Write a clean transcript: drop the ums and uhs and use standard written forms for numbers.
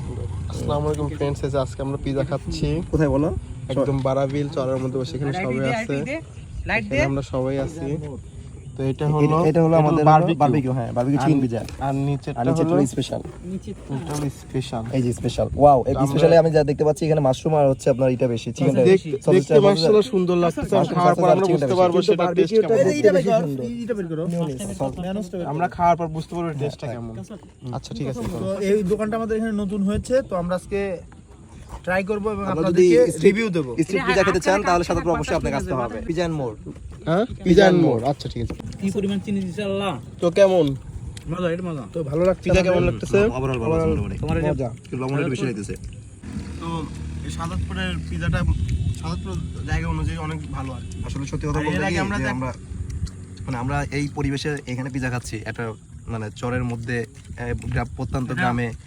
আসসালামু আলাইকুম ফ্রেন্ডস, আজকে আমরা পিজা খাচ্ছি। কোথায় বলো? একদম বারাবিল চরের মধ্যে বসে, এখানে সবাই আছে, এখানে আমরা সবাই আছি। তো এটা হলো আমাদের বারবিকিউ, হ্যাঁ বারবিকিউ চিকেন পিজা। আর নিচেরটা হলো হলো স্পেশাল। স্পেশাল। এই যে স্পেশাল, ওয়াও, এই স্পেশালে আমি যা দেখতে পাচ্ছি এখানে মাশরুম আর হচ্ছে আপনার এটা বেশি, চিকেনটা দেখতে মাশাআল্লাহ সুন্দর লাগছে। খাওয়ার পর আমরা বুঝতে পারবো সেটা টেস্ট কেমন। আমরা খাওয়ার পর বুঝতে পারবো টেস্টটা কেমন। আচ্ছা ঠিক আছে। তো এই দোকানটা আমাদের এখানে নতুন হয়েছে, তো আমরা আজকে ট্রাই করব এবং আপনারা যদি আপনাদেরকে রিভিউ দেব। স্ট্রিট পিজা খেতে চান তাহলে সাথে অবশ্যই আপনাকে আসতে হবে পিজা এন্ড মোর। হ্যাঁ, পিজা এন্ড মোর। আচ্ছা ঠিক আছে। কি পরিমাণ চিনি দিছে আল্লাহ, তো কেমন মজা, এটা মজা। তো ভালো লাগছে? পিজা কেমন লাগতেছে? ওভারঅল ভালো আছে মোটামুটি। তোমার মজা। লবণ একটু বেশি লাগতেছে। তো এই সাদাতপুরের পিজাটা সাদাতপুর জায়গা অনুযায়ী অনেক ভালো আর কি। আসলে সত্যি কথা বলতে এর আগে কি আমরা যে আমরা এই পরিবেশে এখানে পিজা খাচ্ছি, একটা মানে চরের মধ্যে প্রত্যন্ত গ্রামে